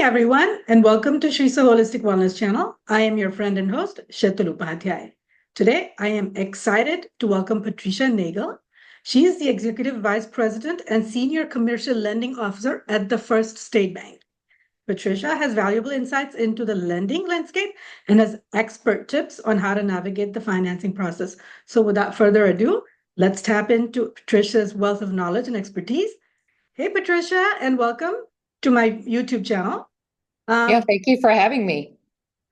everyone, and welcome to Shrisa Holistic Wellness Channel. I am your friend and host, Shetul Upadhyay. Today, I am excited to welcome Patricia Nagle. She is the Executive Vice President and Senior Commercial Lending Officer at the First State Bank. Patricia has valuable insights into the lending landscape and has expert tips on how to navigate the financing process. So, without further ado, let's tap into Patricia's wealth of knowledge and expertise. Hey, Patricia, and welcome to my YouTube channel. Thank you for having me.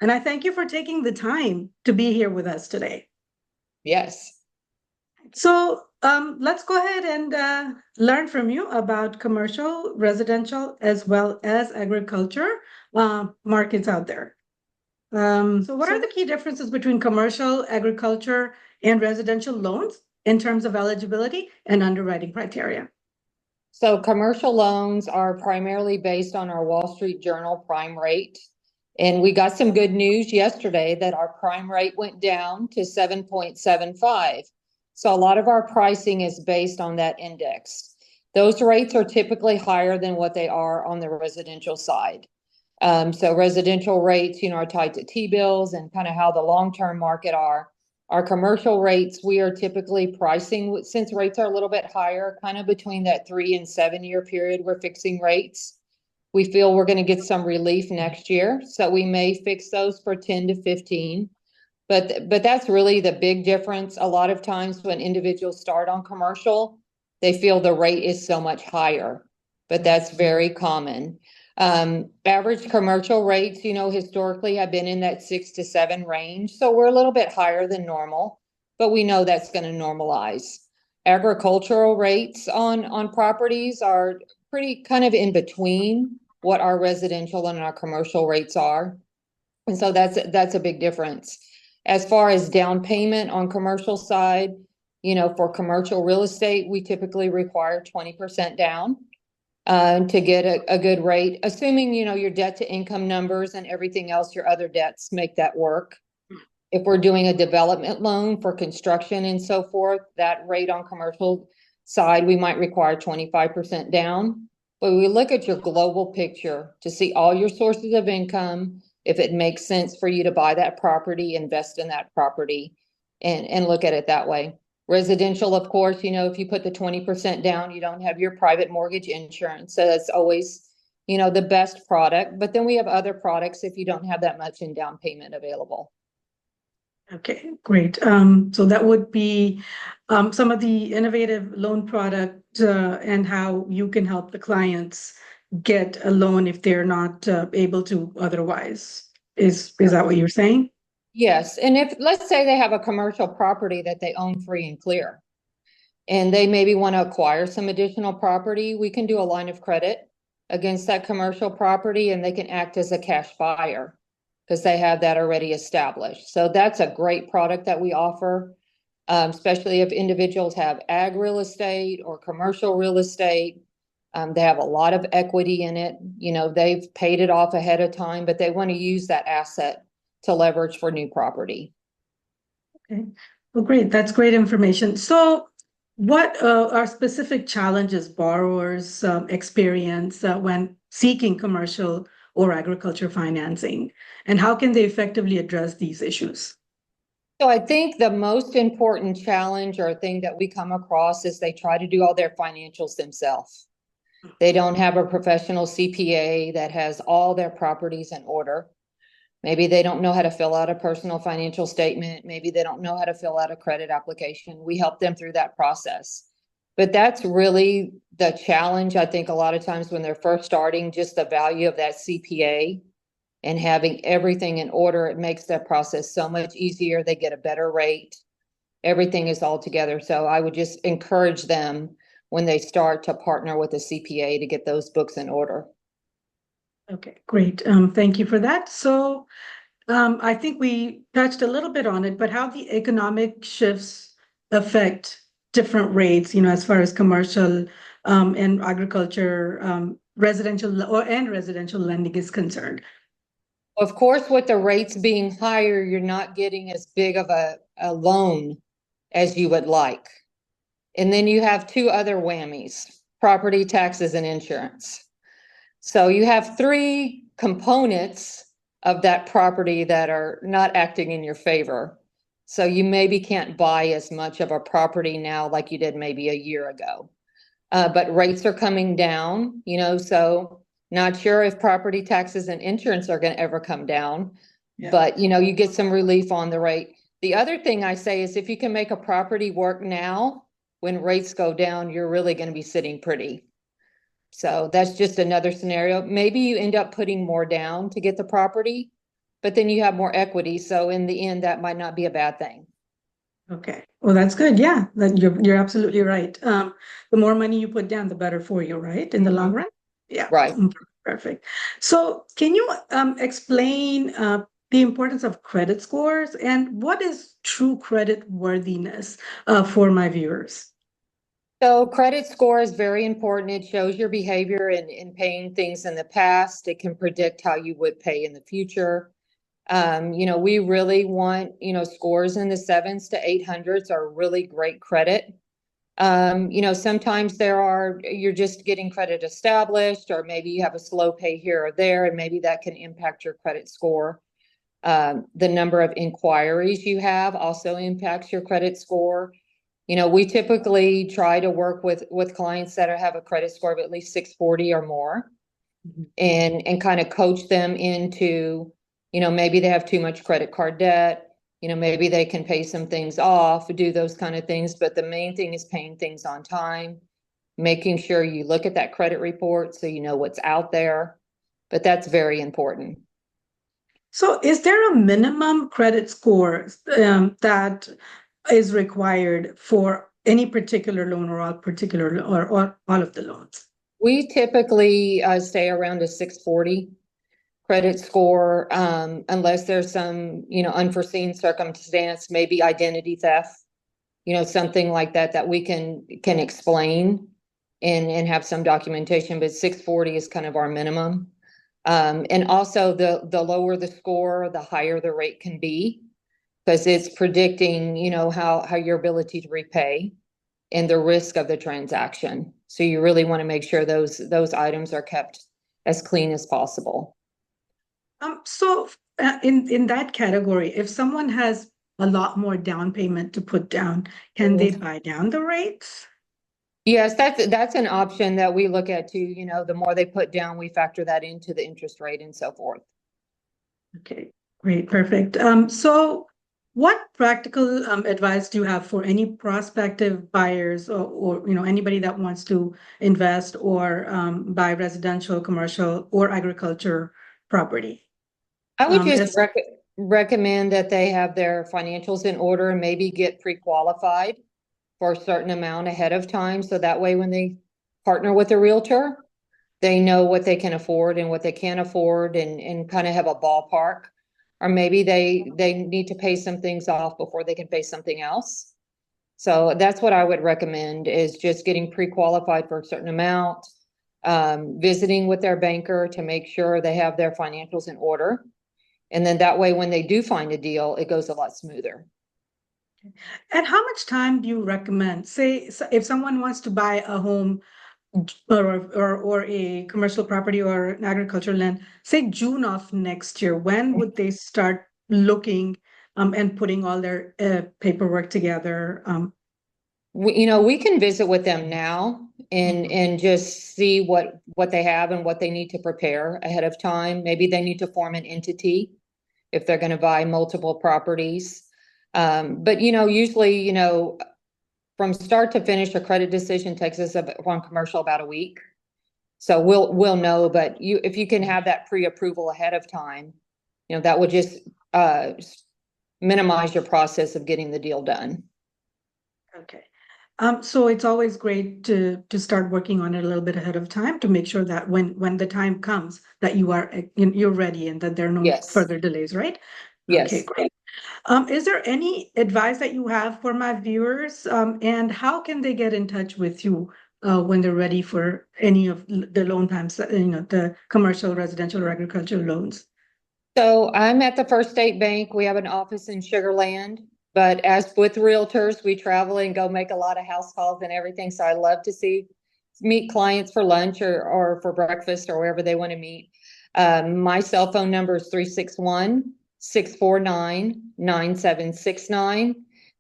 And I thank you for taking the time to be here with us today. Yes. So let's go ahead and learn from you about commercial, residential, as well as agriculture markets out there. So what are the key differences between commercial, agriculture, and residential loans in terms of eligibility and underwriting criteria? So commercial loans are primarily based on our Wall Street Journal prime rate. And we got some good news yesterday that our prime rate went down to 7.75. So a lot of our pricing is based on that index. Those rates are typically higher than what they are on the residential side. So residential rates, are tied to T-bills and kind of how the long-term market are. Our commercial rates, we are typically pricing, since rates are a little bit higher, kind of between that 3 and 7 year period, we're fixing rates. We feel we're going to get some relief next year, so we may fix those for 10 to 15. But that's really the big difference. A lot of times when individuals start on commercial, they feel the rate is so much higher, but that's very common. Average commercial rates, historically have been in that 6 to 7 range. So we're a little bit higher than normal, but we know that's going to normalize. Agricultural rates on properties are pretty kind of in between what our residential and our commercial rates are. And so that's a big difference. As far as down payment on commercial side, for commercial real estate, we typically require 20% down. To get a good rate, assuming, your debt to income numbers and everything else, your other debts make that work. If we're doing a development loan for construction and so forth, that rate on commercial side, we might require 25% down. But we look at your global picture to see all your sources of income, if it makes sense for you to buy that property, invest in that property, and look at it that way. Residential, of course, if you put the 20% down, you don't have your private mortgage insurance. So that's always, the best product. But then we have other products if you don't have that much in down payment available. Okay, great. So that would be some of the innovative loan product and how you can help the clients get a loan if they're not able to otherwise. Is that what you're saying? Yes. And if, let's say they have a commercial property that they own free and clear, and they maybe want to acquire some additional property, we can do a line of credit against that commercial property, and they can act as a cash buyer because they have that already established. So that's a great product that we offer, especially if individuals have ag real estate or commercial real estate. They have a lot of equity in it. They've paid it off ahead of time, but they want to use that asset to leverage for new property. Okay, well, great. That's great information. So what are specific challenges borrowers experience when seeking commercial or agriculture financing, and how can they effectively address these issues? So I think the most important challenge or thing that we come across is they try to do all their financials themselves. They don't have a professional CPA that has all their properties in order. Maybe they don't know how to fill out a personal financial statement. Maybe they don't know how to fill out a credit application. We help them through that process. But that's really the challenge. I think a lot of times when they're first starting, just the value of that CPA and having everything in order, it makes that process so much easier. They get a better rate. Everything is all together. So I would just encourage them when they start to partner with a CPA to get those books in order. Okay, great. Thank you for that. So I think we touched a little bit on it, but how the economic shifts affect different rates, as far as commercial and agriculture, residential lending is concerned. Of course, with the rates being higher, you're not getting as big of a loan as you would like. And then you have two other whammies: property taxes and insurance. So you have three components of that property that are not acting in your favor. So you maybe can't buy as much of a property now like you did maybe a year ago. But rates are coming down, so not sure if property taxes and insurance are going to ever come down, Yeah. but you get some relief on the rate. The other thing I say is if you can make a property work now, when rates go down, you're really going to be sitting pretty. So that's just another scenario. Maybe you end up putting more down to get the property, but then you have more equity. So in the end, that might not be a bad thing. Okay. Well, that's good. Yeah, that you're absolutely right. The more money you put down, the better for you, right? In the long run. Yeah. Right. Perfect. So, can you explain the importance of credit scores and what is true credit worthiness for my viewers? So credit score is very important. It shows your behavior in paying things in the past. It can predict how you would pay in the future. We really want, scores in the 7s to 800s are really great credit. Sometimes you're just getting credit established, or maybe you have a slow pay here or there, and maybe that can impact your credit score. The number of inquiries you have also impacts your credit score. We typically try to work with clients that have a credit score of at least 640 or more, and kind of coach them into, maybe they have too much credit card debt, maybe they can pay some things off, do those kind of things. But the main thing is paying things on time, making sure you look at that credit report so you know what's out there. But that's very important. So, is there a minimum credit score that is required for any particular loan or all particular or all of the loans? We typically stay around a 640 credit score, unless there's some, unforeseen circumstance, maybe identity theft, something like that we can explain and have some documentation. But 640 is kind of our minimum. And also the lower the score, the higher the rate can be, because it's predicting, how your ability to repay and the risk of the transaction. So you really want to make sure those items are kept as clean as possible. So in that category, if someone has a lot more down payment to put down, can they buy down the rates? Yes, that's an option that we look at too. The more they put down, we factor that into the interest rate and so forth. Okay, great, perfect. So what practical advice do you have for any prospective buyers or anybody that wants to invest or buy residential, commercial, or agriculture property? I would just As recommend that they have their financials in order and maybe get pre-qualified for a certain amount ahead of time. So that way, when they partner with a realtor, they know what they can afford and what they can't afford, and kind of have a ballpark. Or maybe they need to pay some things off before they can pay something else. So that's what I would recommend, is just getting pre-qualified for a certain amount, visiting with their banker to make sure they have their financials in order. And then that way, when they do find a deal, it goes a lot smoother. And how much time do you recommend? Say, if someone wants to buy a home or a commercial property or an agricultural land, say June of next year, when would they start looking and putting all their paperwork together? We can visit with them now and just see what they have and what they need to prepare ahead of time. Maybe they need to form an entity if they're going to buy multiple properties. But usually, from start to finish, a credit decision takes us on commercial about a week. So we'll know. But if you can have that pre-approval ahead of time, that would just minimize your process of getting the deal done. Okay. So it's always great to start working on it a little bit ahead of time to make sure that when the time comes that you're ready and that there are no Yes. further delays, right? Yes. Okay, great. Is there any advice that you have for my viewers? And how can they get in touch with you when they're ready for any of the loan times, the commercial, residential, or agricultural loans? So I'm at the First State Bank. We have an office in Sugar Land, but as with realtors, we travel and go make a lot of house calls and everything. So I love to meet clients for lunch or for breakfast or wherever they want to meet. My cell phone number is 361-649-9769.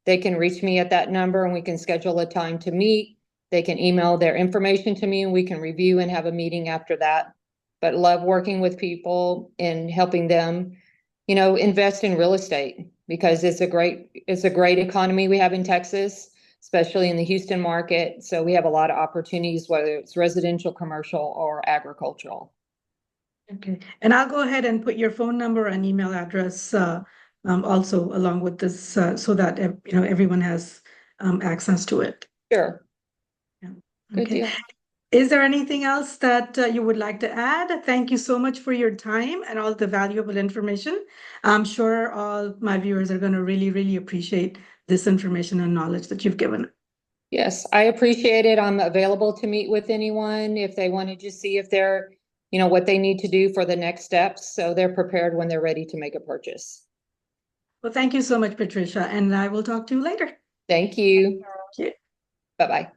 They can reach me at that number and we can schedule a time to meet. They can email their information to me and we can review and have a meeting after that. But love working with people and helping them, invest in real estate because it's a great economy we have in Texas, especially in the Houston market. So we have a lot of opportunities, whether it's residential, commercial, or agricultural. Okay, and I'll go ahead and put your phone number and email address also along with this so that everyone has access to it. Sure. Yeah. Good Okay. deal. Is there anything else that you would like to add? Thank you so much for your time and all the valuable information. I'm sure all my viewers are going to really, really appreciate this information and knowledge that you've given. Yes, I appreciate it. I'm available to meet with anyone if they want to just see if they're, what they need to do for the next steps. So they're prepared when they're ready to make a purchase. Well, thank you so much, Patricia, and I will talk to you later. Thank you. Thank you. Bye-bye.